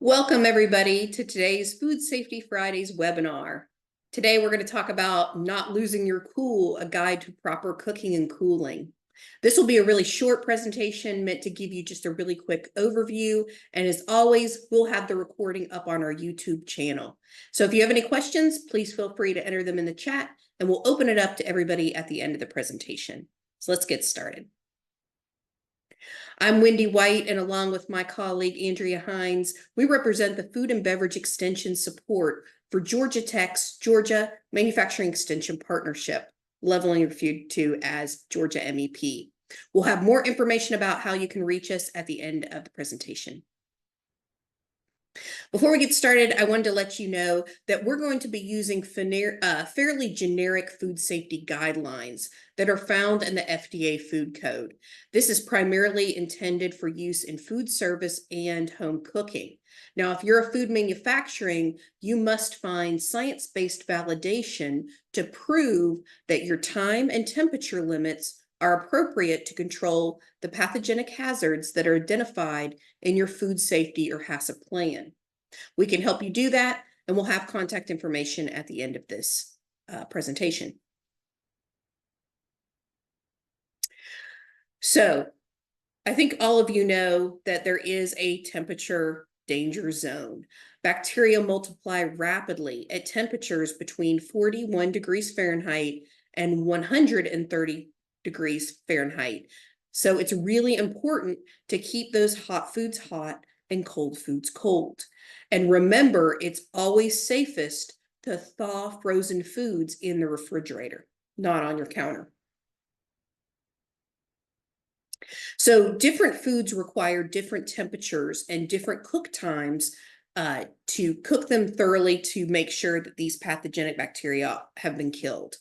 Welcome everybody to today's Food Safety Fridays webinar. Today we're going to talk about not losing your cool, a guide to proper cooking and cooling. This will be a really short presentation meant to give you just a really quick overview. And as always, we'll have the recording up on our YouTube channel. So if you have any questions, please feel free to enter them in the chat and we'll open it up to everybody at the end of the presentation. So let's get started. I'm Wendy White, and along with my colleague, Andrea Hines, we represent the Food and Beverage Extension Support for Georgia Tech's Georgia Manufacturing Extension Partnership, leveling referred to as Georgia MEP. We'll have more information about how you can reach us at the end of the presentation. Before we get started, I wanted to let you know that we're going to be using fairly generic food safety guidelines that are found in the FDA Food Code. This is primarily intended for use in food service and home cooking. Now, if you're a food manufacturing, you must find science-based validation to prove that your time and temperature limits are appropriate to control the pathogenic hazards that are identified in your food safety or HACCP plan. We can help you do that, and we'll have contact information at the end of this presentation. So I think all of you know that there is a temperature danger zone. Bacteria multiply rapidly at temperatures between 41 degrees Fahrenheit and 130 degrees Fahrenheit. So it's really important to keep those hot foods hot and cold foods cold. And remember, it's always safest to thaw frozen foods in the refrigerator, not on your counter. So different foods require different temperatures and different cook times to cook them thoroughly to make sure that these pathogenic bacteria have been killed.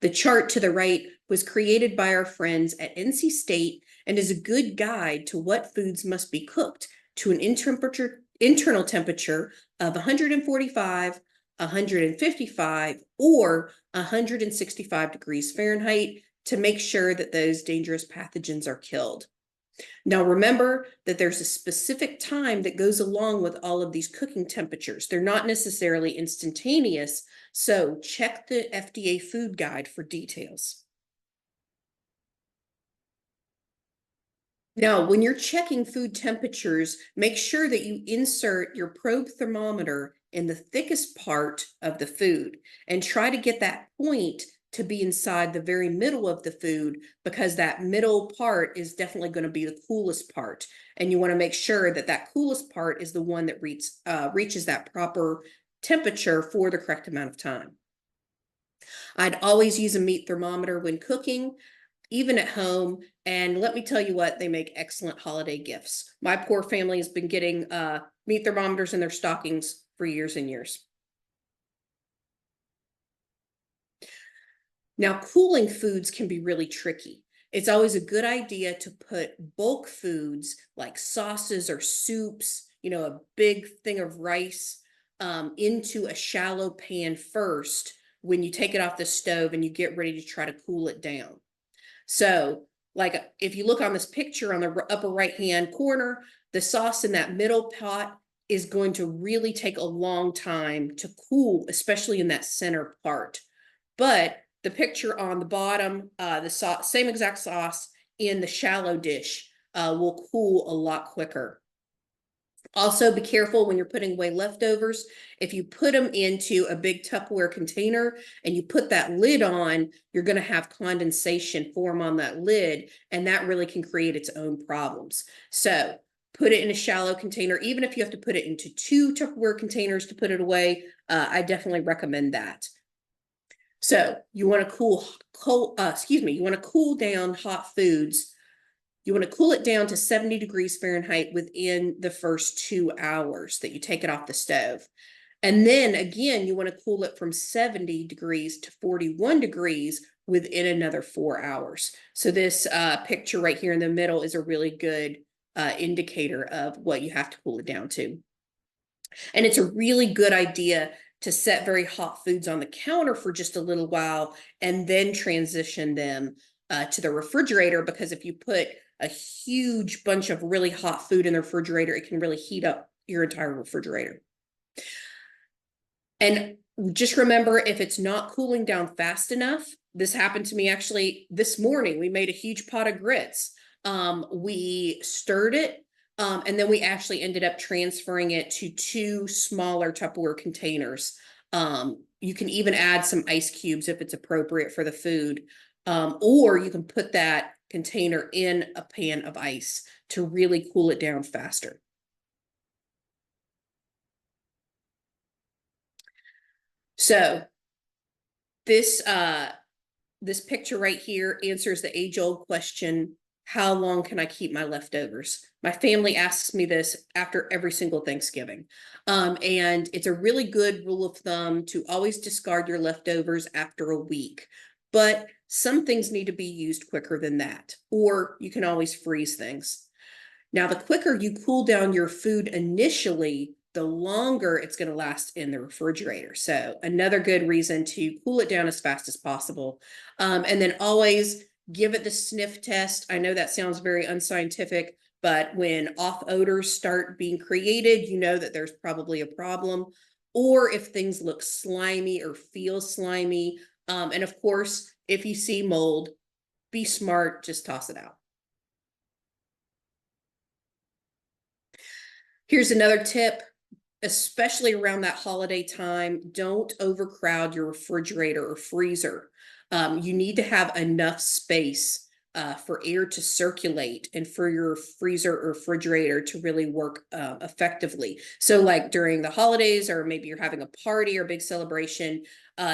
The chart to the right was created by our friends at NC State and is a good guide to what foods must be cooked to an internal temperature of 145, 155, or 165 degrees Fahrenheit to make sure that those dangerous pathogens are killed. Now remember that there's a specific time that goes along with all of these cooking temperatures. They're not necessarily instantaneous, so check the FDA Food Guide for details. Now, when you're checking food temperatures, make sure that you insert your probe thermometer in the thickest part of the food and try to get that point to be inside the very middle of the food, because that middle part is definitely going to be the coolest part. And you want to make sure that that coolest part is the one that reaches that proper temperature for the correct amount of time. I'd always use a meat thermometer when cooking, even at home. And let me tell you what, they make excellent holiday gifts. My poor family has been getting meat thermometers in their stockings for years and years. Now, cooling foods can be really tricky. It's always a good idea to put bulk foods like sauces or soups, a big thing of rice, into a shallow pan first when you take it off the stove and you get ready to try to cool it down. So, like if you look on this picture on the upper right-hand corner, the sauce in that middle pot is going to really take a long time to cool, especially in that center part. But the picture on the bottom, the same exact sauce in the shallow dish will cool a lot quicker. Also, be careful when you're putting away leftovers. If you put them into a big Tupperware container and you put that lid on, you're going to have condensation form on that lid, and that really can create its own problems. So put it in a shallow container. Even if you have to put it into 2 Tupperware containers to put it away, I definitely recommend that. So you want to you want to cool down hot foods. You want to cool it down to 70 degrees Fahrenheit within the first 2 hours that you take it off the stove. And then again, you want to cool it from 70 degrees to 41 degrees within another 4 hours. So this picture right here in the middle is a really good indicator of what you have to cool it down to. And it's a really good idea to set very hot foods on the counter for just a little while and then transition them to the refrigerator, because if you put a huge bunch of really hot food in the refrigerator, it can really heat up your entire refrigerator. And just remember, if it's not cooling down fast enough, this happened to me actually this morning. We made a huge pot of grits. We stirred it, and then we actually ended up transferring it to 2 smaller Tupperware containers. You can even add some ice cubes if it's appropriate for the food, or you can put that container in a pan of ice to really cool it down faster. So this picture right here answers the age-old question, how long can I keep my leftovers? My family asks me this after every single Thanksgiving. And it's a really good rule of thumb to always discard your leftovers after a week. But some things need to be used quicker than that, or you can always freeze things. Now, the quicker you cool down your food initially, the longer it's going to last in the refrigerator. So another good reason to cool it down as fast as possible. And then always give it the sniff test. I know that sounds very unscientific, but when off odors start being created, you know that there's probably a problem. Or if things look slimy or feel slimy. And of course, if you see mold, be smart, just toss it out. Here's another tip, especially around that holiday time, don't overcrowd your refrigerator or freezer. You need to have enough space for air to circulate and for your freezer or refrigerator to really work effectively. So like during the holidays, or maybe you're having a party or big celebration,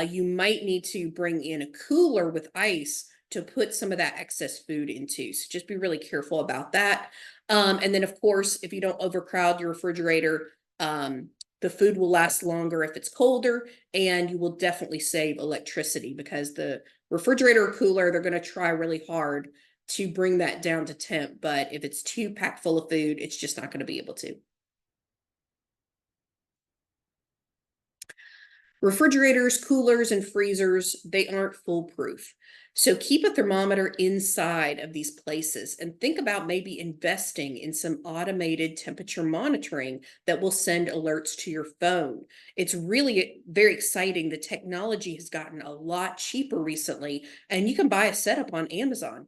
you might need to bring in a cooler with ice to put some of that excess food into. So just be really careful about that. And then of course, if you don't overcrowd your refrigerator, the food will last longer if it's colder, and you will definitely save electricity because the refrigerator or cooler, they're going to try really hard to bring that down to temp. But if it's too packed full of food, it's just not going to be able to. Refrigerators, coolers, and freezers, they aren't foolproof. So keep a thermometer inside of these places and think about maybe investing in some automated temperature monitoring that will send alerts to your phone. It's really very exciting. The technology has gotten a lot cheaper recently, and you can buy a setup on Amazon.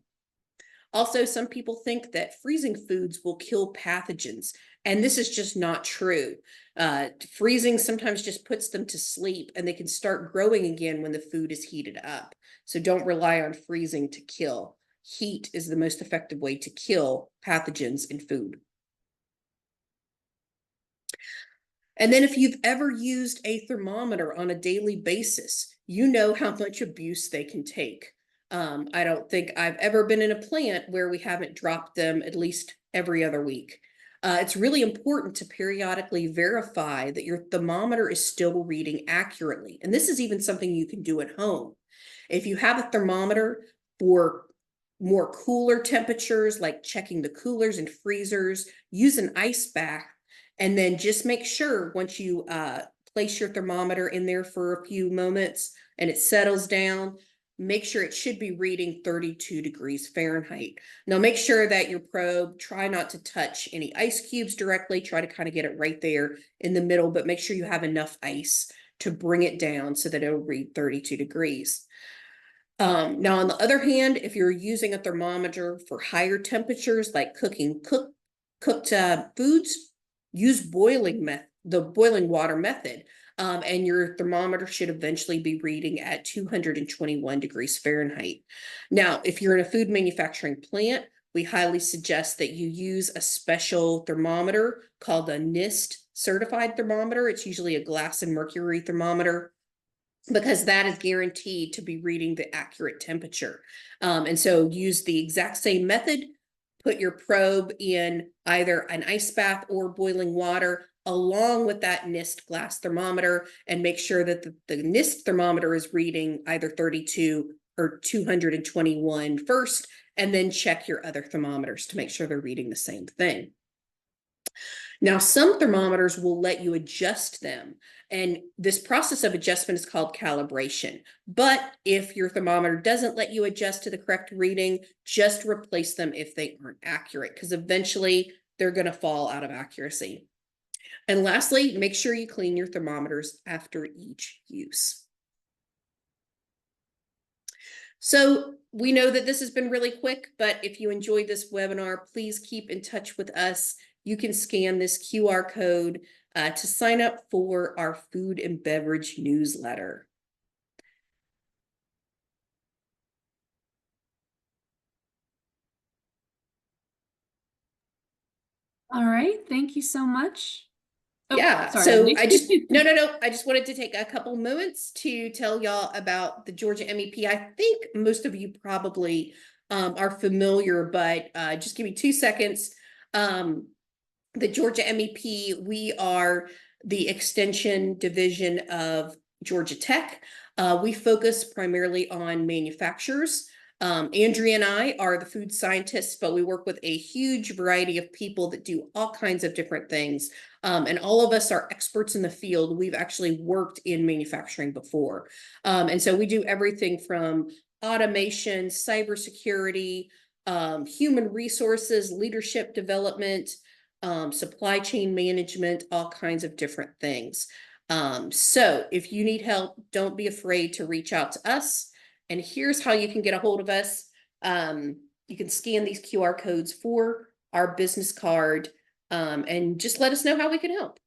Also, some people think that freezing foods will kill pathogens, and this is just not true. Freezing sometimes just puts them to sleep, and they can start growing again when the food is heated up. So don't rely on freezing to kill. Heat is the most effective way to kill pathogens in food. And then if you've ever used a thermometer on a daily basis, you know how much abuse they can take. I don't think I've ever been in a plant where we haven't dropped them at least every other week. It's really important to periodically verify that your thermometer is still reading accurately. And this is even something you can do at home. If you have a thermometer for more cooler temperatures, like checking the coolers and freezers, use an ice bath, and then just make sure once you place your thermometer in there for a few moments and it settles down, make sure it should be reading 32 degrees Fahrenheit. Now make sure that your probe, try not to touch any ice cubes directly, try to kind of get it right there in the middle, but make sure you have enough ice to bring it down so that it'll read 32 degrees. Now on the other hand, if you're using a thermometer for higher temperatures like cooked foods, use the boiling water method. And your thermometer should eventually be reading at 221 degrees Fahrenheit. Now, if you're in a food manufacturing plant, we highly suggest that you use a special thermometer called a NIST certified thermometer. It's usually a glass and mercury thermometer, because that is guaranteed to be reading the accurate temperature. And so use the exact same method, put your probe in either an ice bath or boiling water along with that NIST glass thermometer, and make sure that the NIST thermometer is reading either 32 or 221 first, and then check your other thermometers to make sure they're reading the same thing. Now, some thermometers will let you adjust them, and this process of adjustment is called calibration. But if your thermometer doesn't let you adjust to the correct reading, just replace them if they aren't accurate, because eventually they're going to fall out of accuracy. And lastly, make sure you clean your thermometers after each use. So we know that this has been really quick, but if you enjoyed this webinar, please keep in touch with us. You can scan this QR code to sign up for our food and beverage newsletter. All right, thank you so much. Oh, Yeah, sorry, so Emily. I just no. I just wanted to take a couple moments to tell y'all about the Georgia MEP. I think most of you probably are familiar, but just give me 2 seconds. The Georgia MEP, we are the extension division of Georgia Tech. We focus primarily on manufacturers. Andrea and I are the food scientists, but we work with a huge variety of people that do all kinds of different things. And all of us are experts in the field. We've actually worked in manufacturing before. And so we do everything from automation, cybersecurity, human resources, leadership development, supply chain management, all kinds of different things. So if you need help, don't be afraid to reach out to us. And here's how you can get a hold of us. You can scan these QR codes for our business card and just let us know how we can help.